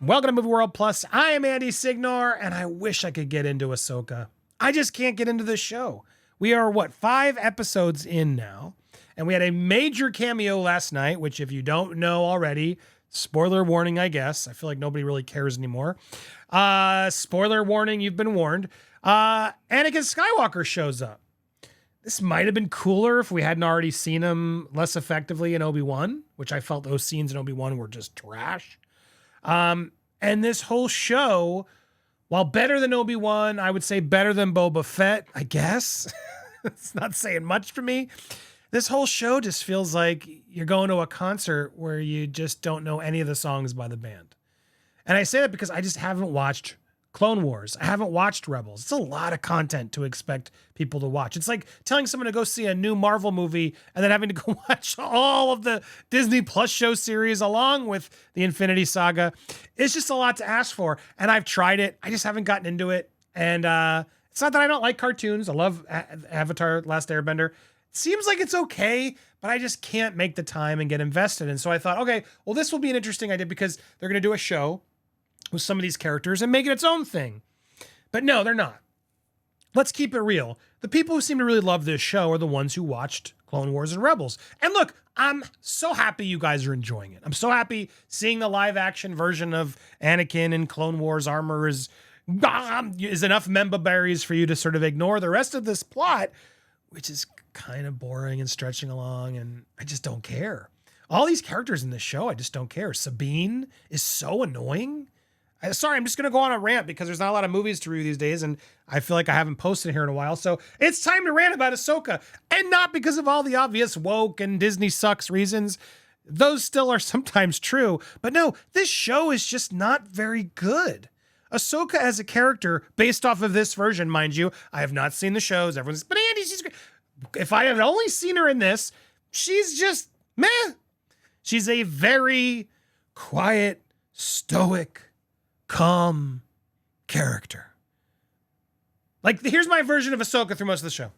Welcome to Movie World Plus. I am Andy Signor, and I wish I could get into Ahsoka. I just can't get into this show. We are, 5 episodes in now, and we had a major cameo last night, which if you don't know already, spoiler warning, I guess. I feel like nobody really cares anymore. Spoiler warning, you've been warned. Anakin Skywalker shows up. This might have been cooler if we hadn't already seen him less effectively in Obi-Wan, which I felt those scenes in Obi-Wan were just trash. And this whole show, while better than Obi-Wan, I would say better than Boba Fett, I guess. It's not saying much for me. This whole show just feels like you're going to a concert where you just don't know any of the songs by the band. And I say that because I just haven't watched Clone Wars. I haven't watched Rebels. It's a lot of content to expect people to watch. It's like telling someone to go see a new Marvel movie and then having to go watch all of the Disney Plus show series along with the Infinity Saga. It's just a lot to ask for. And I've tried it. I just haven't gotten into it. And it's not that I don't like cartoons. I love Avatar: Last Airbender. It seems like it's okay, but I just can't make the time and get invested. And so I thought, okay, well, this will be an interesting idea because they're going to do a show with some of these characters and make it its own thing. But no, they're not. Let's keep it real. The people who seem to really love this show are the ones who watched Clone Wars and Rebels. And look, I'm so happy you guys are enjoying it. I'm so happy seeing the live action version of Anakin in Clone Wars armor is enough member berries for you to sort of ignore the rest of this plot, which is kind of boring and stretching along, and I just don't care. All these characters in this show, I just don't care. Sabine is so annoying. Sorry, I'm just going to go on a rant because there's not a lot of movies to review these days, and I feel like I haven't posted here in a while. So it's time to rant about Ahsoka, and not because of all the obvious woke and Disney sucks reasons. Those still are sometimes true. But no, this show is just not very good. Ahsoka as a character, based off of this version, mind you, I have not seen the shows. Everyone's, but Andy, she's great. If I had only seen her in this, she's just meh. She's a very quiet, stoic, calm character. Like, here's my version of Ahsoka through most of the show.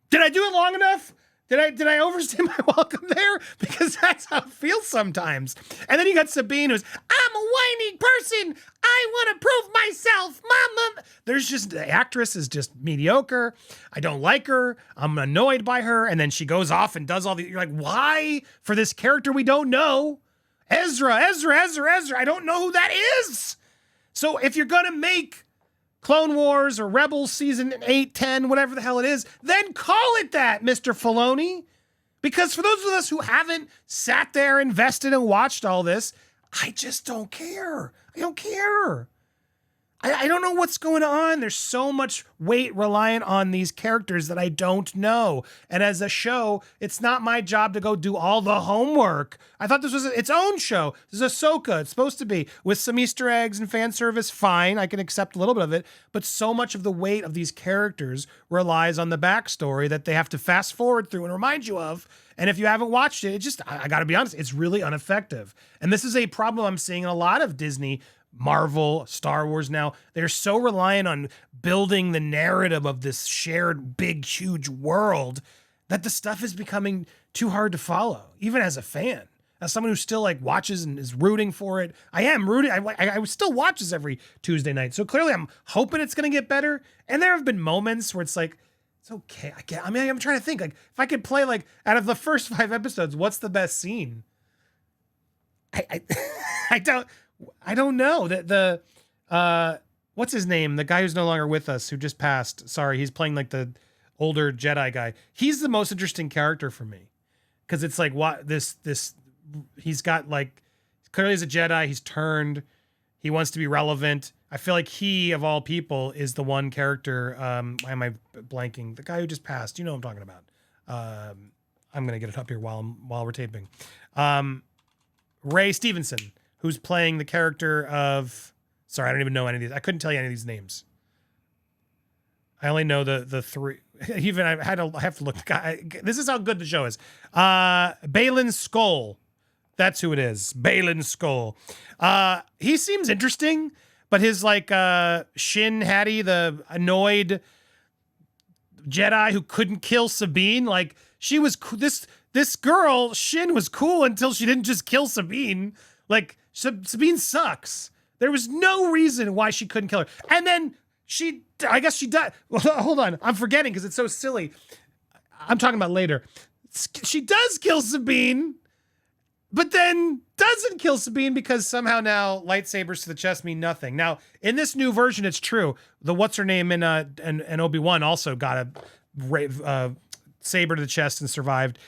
Did I do it long enough? Did I overstay my welcome there? Because that's how it feels sometimes. And then you got Sabine who's, I'm a whiny person. I want to prove myself. Mama. There's just, the actress is just mediocre. I don't like her. I'm annoyed by her. And then she goes off and does all the, you're like, why? For this character we don't know. Ezra. I don't know who that is. So if you're going to make Clone Wars or Rebels season 8, 10, whatever the hell it is, then call it that, Mr. Filoni. Because for those of us who haven't sat there, invested, and watched all this, I just don't care. I don't care. I don't know what's going on. There's so much weight reliant on these characters that I don't know. And as a show, it's not my job to go do all the homework. I thought this was its own show. This is Ahsoka. It's supposed to be with some Easter eggs and fan service. Fine, I can accept a little bit of it. But so much of the weight of these characters relies on the backstory that they have to fast forward through and remind you of. And if you haven't watched it, I got to be honest, it's really ineffective. And this is a problem I'm seeing in a lot of Disney, Marvel, Star Wars now. They're so reliant on building the narrative of this shared big, huge world that the stuff is becoming too hard to follow, even as a fan. As someone who still like watches and is rooting for it, I am rooting. I still watch this every Tuesday night. So clearly I'm hoping it's going to get better. And there have been moments where it's like, it's okay. I'm trying to think, like, if I could play, like, out of the first 5 episodes, what's the best scene? I don't know. What's his name? The guy who's no longer with us, who just passed. Sorry, he's playing like the older Jedi guy. He's the most interesting character for me. Because it's like, what he's got, like, clearly he's a Jedi, he's turned, he wants to be relevant. I feel like he, of all people, is the one character. Why am I blanking? The guy who just passed. You know what I'm talking about. I'm gonna get it up here while we're taping. Ray Stevenson, who's playing the character of, sorry, I don't even know any of these. I couldn't tell you any of these names. I only know the three. Even I have to look. This is how good the show is. Baylan Skoll. That's who it is. Baylan Skoll. He seems interesting, but his like Shin Hattie, the annoyed Jedi who couldn't kill Sabine, like she was this girl Shin was cool until she didn't just kill Sabine. Like Sabine sucks. There was no reason why she couldn't kill her, and then I guess she died. Well, hold on, I'm forgetting because it's so silly. I'm talking about later. She does kill Sabine, but then doesn't kill Sabine because somehow now lightsabers to the chest mean nothing. Now, in this new version, it's true. The what's-her-name in Obi-Wan also got a saber to the chest and survived.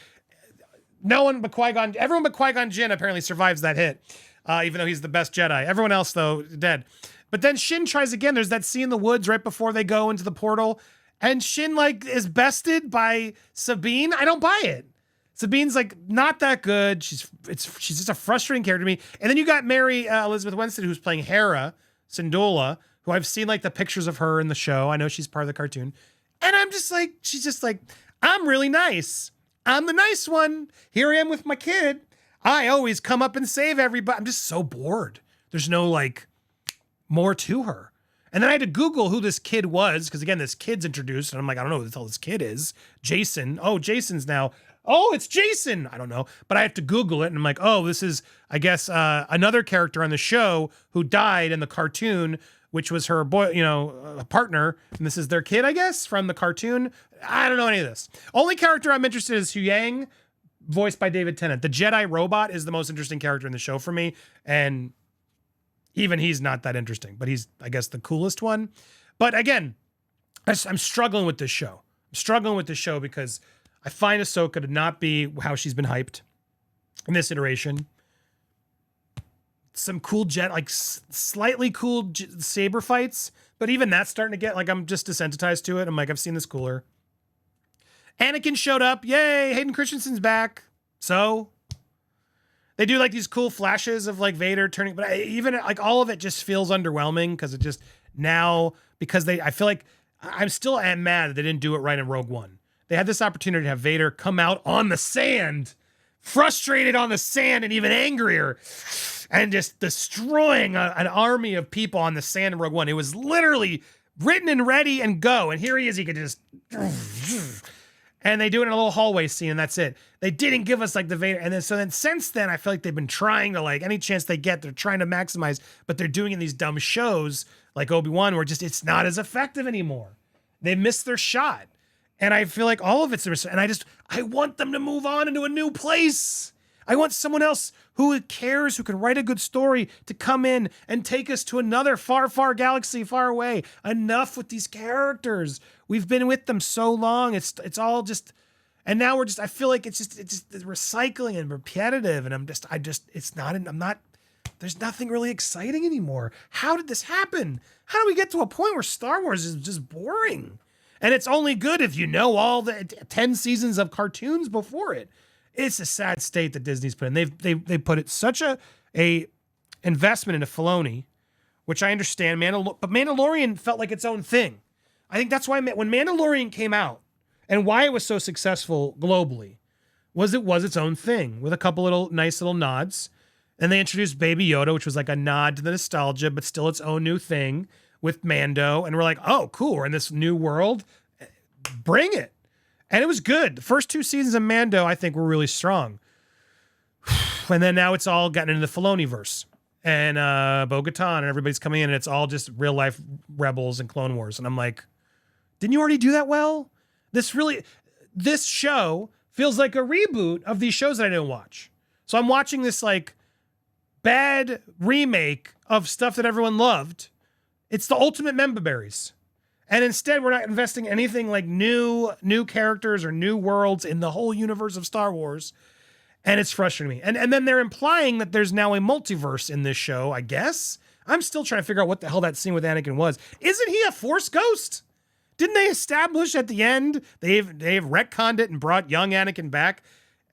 No one but Qui-Gon, everyone but Qui-Gon Jinn apparently survives that hit, even though he's the best Jedi. Everyone else, though, dead. But then Shin tries again. There's that scene in the woods right before they go into the portal, and Shin like is bested by Sabine. I don't buy it. Sabine's like not that good. She's just a frustrating character to me. And then you got Mary Elizabeth Winstead, who's playing Hera Syndulla, who I've seen like the pictures of her in the show. I know she's part of the cartoon, and I'm just like, she's just like, I'm really nice. I'm the nice one. Here I am with my kid. I always come up and save everybody. I'm just so bored. There's no like more to her. And then I had to Google who this kid was, because again, this kid's introduced, and I'm like, I don't know who the hell this kid is. Jason. Oh, Jason's now. Oh, it's Jason. I don't know. But I have to Google it, and I'm like, oh, this is, I guess, another character on the show who died in the cartoon, which was her boy, partner. And this is their kid, I guess, from the cartoon. I don't know any of this. Only character I'm interested in is Huyang, voiced by David Tennant. The Jedi robot is the most interesting character in the show for me. And even he's not that interesting, but he's, I guess, the coolest one. But again, I'm struggling with this show. I'm struggling with this show because I find Ahsoka to not be how she's been hyped in this iteration. Some cool slightly cool saber fights, but even that's starting to get, like, I'm just desensitized to it. I'm like, I've seen this cooler. Anakin showed up. Yay, Hayden Christensen's back. So they do like these cool flashes of like Vader turning, but even like all of it just feels underwhelming because it just now, because I feel like I'm still mad that they didn't do it right in Rogue One. They had this opportunity to have Vader come out on the sand, frustrated on the sand and even angrier, and just destroying an army of people on the sand in Rogue One. It was literally written and ready and go. And here he is. He could just, and they do it in a little hallway scene, and that's it. They didn't give us like the Vader. And then since then, I feel like they've been trying to, like, any chance they get, they're trying to maximize, but they're doing it in these dumb shows like Obi-Wan where just, it's not as effective anymore. They missed their shot. And I feel like all of it's, and I want them to move on into a new place. I want someone else who cares, who can write a good story, to come in and take us to another far, far galaxy far away. Enough with these characters. We've been with them so long. It's all just, and now I feel like it's just recycling and repetitive. And there's nothing really exciting anymore. How did this happen? How do we get to a point where Star Wars is just boring? And it's only good if you know all the 10 seasons of cartoons before it. It's a sad state that Disney's put in. They put it such a investment into Filoni, which I understand. But Mandalorian felt like its own thing. I think that's why when Mandalorian came out and why it was so successful globally was it was its own thing with a couple nice little nods. And they introduced Baby Yoda, which was like a nod to the nostalgia, but still its own new thing with Mando. And we're like, oh, cool. We're in this new world. Bring it. And it was good. The first 2 seasons of Mando, I think, were really strong. And then now it's all gotten into the Filoni-verse. And Bo-Katan and everybody's coming in, and it's all just real-life Rebels and Clone Wars. And I'm like, didn't you already do that well? This show feels like a reboot of these shows that I didn't watch. So I'm watching this, like, bad remake of stuff that everyone loved. It's the ultimate member berries. And instead, we're not investing anything like new characters or new worlds in the whole universe of Star Wars. And it's frustrating me. And then they're implying that there's now a multiverse in this show, I guess. I'm still trying to figure out what the hell that scene with Anakin was. Isn't he a Force ghost? Didn't they establish at the end, they've retconned it and brought young Anakin back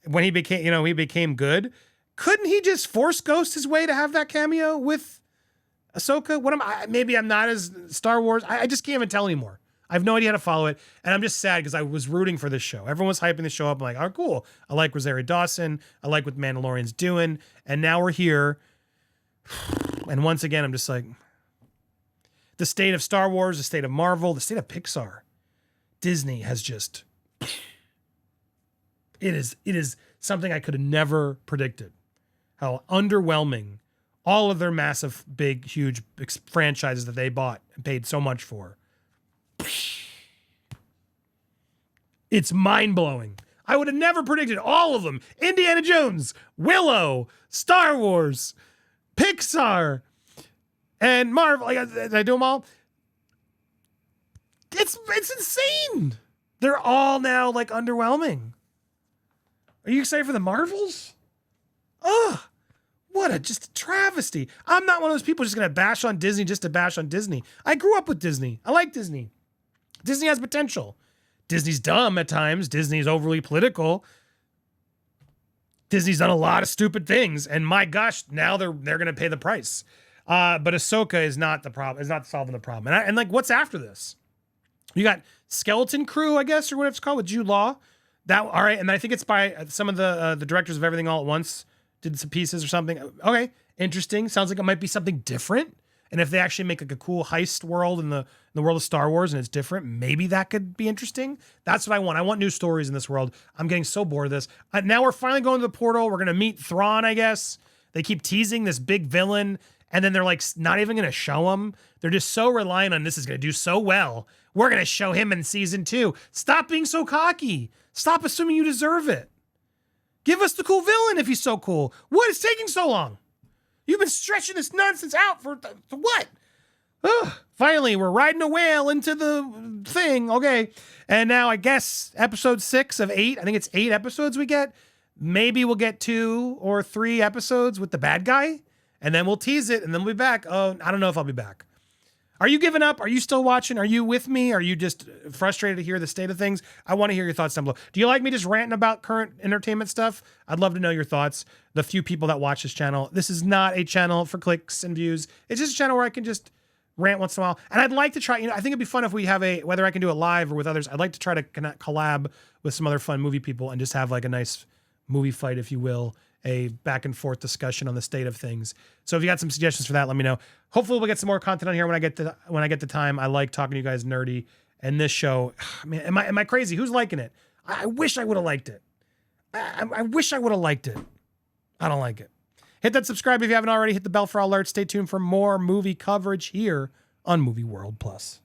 when he became good? couldn't he just force ghost his way to have that cameo with Ahsoka? Maybe I'm not as Star Wars. I just can't even tell anymore. I have no idea how to follow it. And I'm just sad because I was rooting for this show. Everyone was hyping the show up. I'm like, oh, cool. I like Rosario Dawson. I like what Mandalorian's doing. And now we're here. And once again, I'm just like, the state of Star Wars, the state of Marvel, the state of Pixar. Disney has just, it is something I could have never predicted. How underwhelming all of their massive, big, huge franchises that they bought and paid so much for. It's mind-blowing. I would have never predicted all of them. Indiana Jones, Willow, Star Wars, Pixar, and Marvel. Did I do them all? It's insane. They're all now like underwhelming. Are you excited for the Marvels? Ugh. What just a travesty. I'm not one of those people just going to bash on Disney just to bash on Disney. I grew up with Disney. I like Disney. Disney has potential. Disney's dumb at times. Disney's overly political. Disney's done a lot of stupid things. And my gosh, now they're going to pay the price. But Ahsoka is not the problem. Is not solving the problem. And like, what's after this? You got Skeleton Crew, I guess, or whatever it's called, with Jude Law. All right. And I think it's by some of the directors of Everything All at Once. Did some pieces or something. Okay, interesting. Sounds like it might be something different. And if they actually make like a cool heist world in the world of Star Wars and it's different, maybe that could be interesting. That's what I want. I want new stories in this world. I'm getting so bored of this. Now we're finally going to the portal. We're going to meet Thrawn, I guess. They keep teasing this big villain, and then they're like not even going to show him. They're just so reliant on this is going to do so well. We're going to show him in season 2. Stop being so cocky. Stop assuming you deserve it. Give us the cool villain if he's so cool. What is taking so long? You've been stretching this nonsense out for what? Ugh. Finally, we're riding a whale into the thing. Okay. And now I guess episode 6 of 8. I think it's 8 episodes we get. Maybe we'll get 2 or 3 episodes with the bad guy. And then we'll tease it and then we'll be back. Oh, I don't know if I'll be back. Are you giving up? Are you still watching? Are you with me? Are you just frustrated to hear the state of things? I want to hear your thoughts down below. Do you like me just ranting about current entertainment stuff? I'd love to know your thoughts. The few people that watch this channel, this is not a channel for clicks and views. It's just a channel where I can just rant once in a while. And I'd like to try, I think it'd be fun if we have whether I can do it live or with others, I'd like to try to collab with some other fun movie people and just have like a nice movie fight, if you will, a back and forth discussion on the state of things. So if you got some suggestions for that, let me know. Hopefully we'll get some more content on here when I get the time. I like talking to you guys nerdy. And this show, man, am I crazy? Who's liking it? I wish I would have liked it. I wish I would have liked it. I don't like it. Hit that subscribe if you haven't already. Hit the bell for alerts. Stay tuned for more movie coverage here on Movie World Plus.